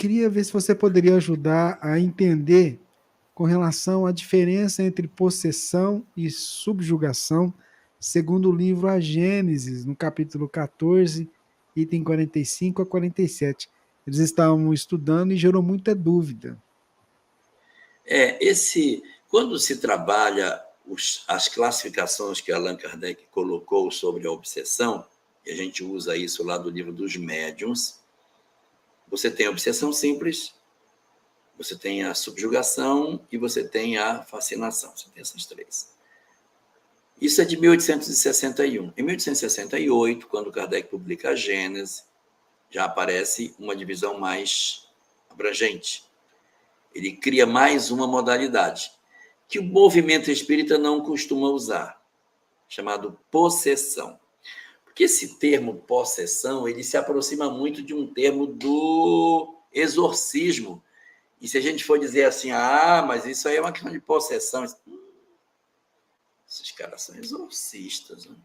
queria ver se você poderia ajudar a entender com relação à diferença entre possessão e subjugação, segundo o livro A Gênesis, no capítulo 14, item 45 a 47. Eles estavam estudando e gerou muita dúvida. Quando se trabalha as classificações que Allan Kardec colocou sobre a obsessão, e a gente usa isso lá do livro dos médiuns, você tem a obsessão simples, você tem a subjugação e você tem a fascinação. Você tem essas três. Isso é de 1861. Em 1868, quando Kardec publica a Gênese, já aparece uma divisão mais abrangente. Ele cria mais uma modalidade, que o movimento espírita não costuma usar, chamado possessão. Porque esse termo possessão, ele se aproxima muito de um termo do exorcismo. E se a gente for dizer assim, mas isso aí é uma questão de possessão, esses caras são exorcistas, né?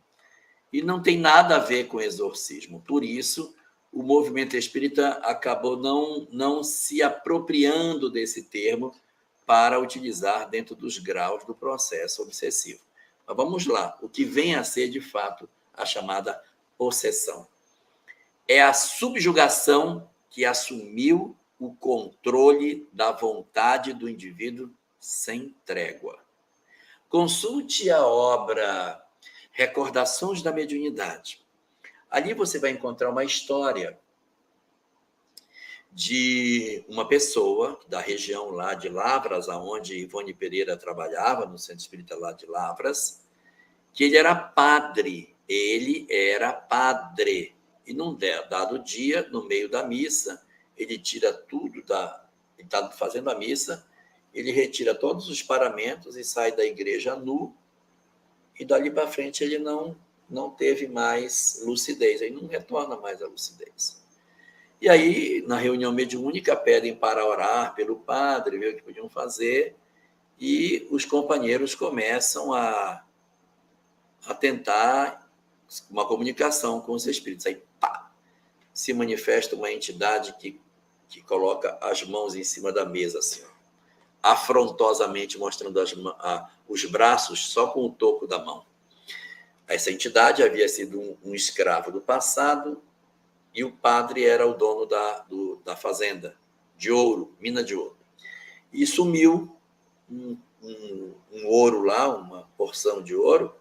E não tem nada a ver com exorcismo. Por isso, o movimento espírita acabou não se apropriando desse termo para utilizar dentro dos graus do processo obsessivo. Mas vamos lá, o que vem a ser, de fato, a chamada possessão. É a subjugação que assumiu o controle da vontade do indivíduo sem trégua. Consulte a obra Recordações da Mediunidade. Ali você vai encontrar uma história de uma pessoa da região lá de Lavras, onde Ivone Pereira trabalhava, no Centro Espírita lá de Lavras, que ele era padre. E num dado dia, no meio da missa, ele tira tudo ele está fazendo a missa, ele retira todos os paramentos e sai da igreja nu, e dali para frente ele não teve mais lucidez, aí não retorna mais à lucidez. E aí, na reunião mediúnica, pedem para orar pelo padre, ver o que podiam fazer, e os companheiros começam a tentar uma comunicação com os espíritos. Aí, se manifesta uma entidade que coloca as mãos em cima da mesa, assim, afrontosamente mostrando os braços só com o toco da mão. Essa entidade havia sido um escravo do passado e o padre era o dono da fazenda de ouro, mina de ouro. E sumiu um ouro lá, uma porção de ouro,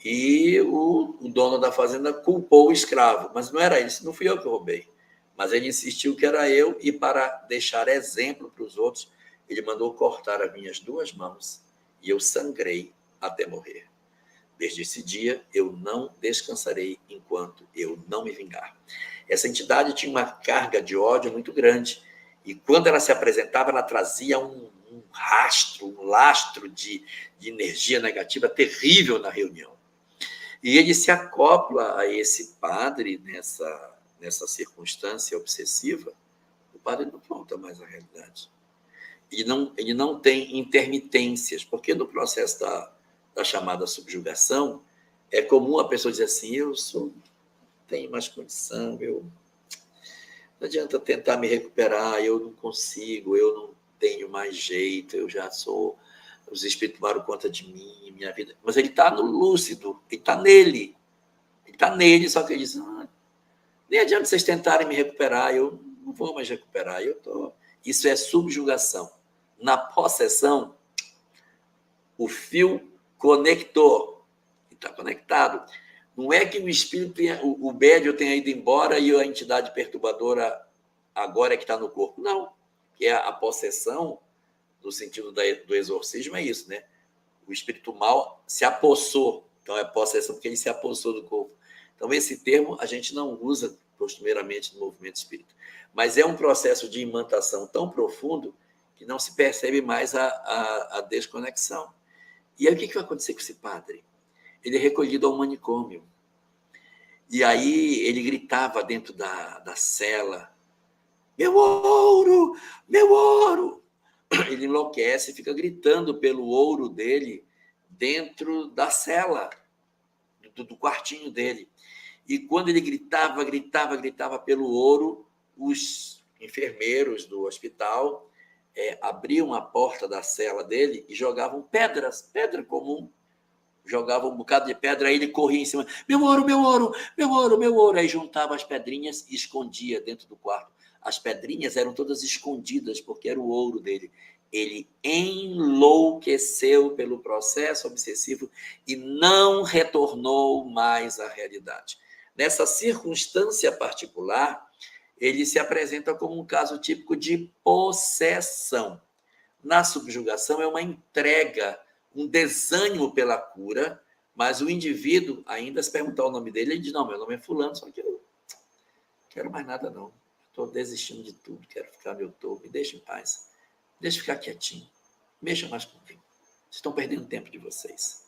e o dono da fazenda culpou o escravo. Mas não era ele, não fui eu que roubei. Mas ele insistiu que era eu, e para deixar exemplo para os outros, ele mandou cortar as minhas 2 mãos e eu sangrei até morrer. Desde esse dia, eu não descansarei enquanto eu não me vingar. Essa entidade tinha uma carga de ódio muito grande, e quando ela se apresentava, ela trazia um lastro de energia negativa terrível na reunião. E ele se acopla a esse padre nessa circunstância obsessiva. O padre não volta mais à realidade. Ele não tem intermitências, porque no processo da chamada subjugação, é comum a pessoa dizer assim, eu não tenho mais condição, não adianta tentar me recuperar, eu não consigo, eu não tenho mais jeito, eu já sou, os espíritos tomaram conta de mim, minha vida. Mas ele está no lúcido, ele está nele, só que ele diz, nem adianta vocês tentarem me recuperar, eu não vou mais recuperar, Isso é subjugação. Na possessão, o fio conector, está conectado. Não é que o espírito, o médium tenha ido embora e a entidade perturbadora agora é que está no corpo. Não, que é a possessão, no sentido do exorcismo, é isso, né? O espírito mal se apossou. Então, é possessão porque ele se apossou do corpo. Então, esse termo a gente não usa costumeiramente no movimento espírita. Mas é um processo de imantação tão profundo que não se percebe mais a desconexão. E aí, o que vai acontecer com esse padre? Ele é recolhido ao manicômio. E aí ele gritava dentro da cela, meu ouro, meu ouro! Ele enlouquece e fica gritando pelo ouro dele dentro da cela, do quartinho dele. E quando ele gritava pelo ouro, os enfermeiros do hospital abriam a porta da cela dele e jogavam pedra comum, jogavam um bocado de pedra, aí ele corria em cima, meu ouro, meu ouro, meu ouro, meu ouro, aí juntava as pedrinhas e escondia dentro do quarto. As pedrinhas eram todas escondidas, porque era o ouro dele. Ele enlouqueceu pelo processo obsessivo e não retornou mais à realidade. Nessa circunstância particular, ele se apresenta como um caso típico de possessão. Na subjugação é uma entrega, um desânimo pela cura, mas o indivíduo, ainda se perguntar o nome dele, ele diz, não, meu nome é fulano, só que eu não quero mais nada não. Estou desistindo de tudo, quero ficar meu topo, me deixa em paz. Deixa eu ficar quietinho. Mexa mais comigo. Vocês estão perdendo tempo de vocês.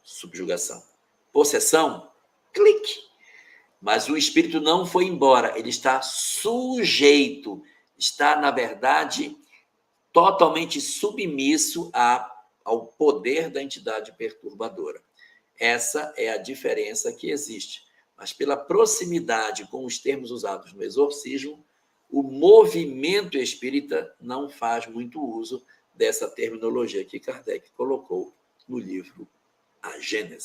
Subjugação. Possessão, clique. Mas o espírito não foi embora. Ele está sujeito. Está, na verdade, totalmente submisso ao poder da entidade perturbadora. Essa é a diferença que existe. Mas pela proximidade com os termos usados no exorcismo, o movimento espírita não faz muito uso dessa terminologia que Kardec colocou no livro A Gênese.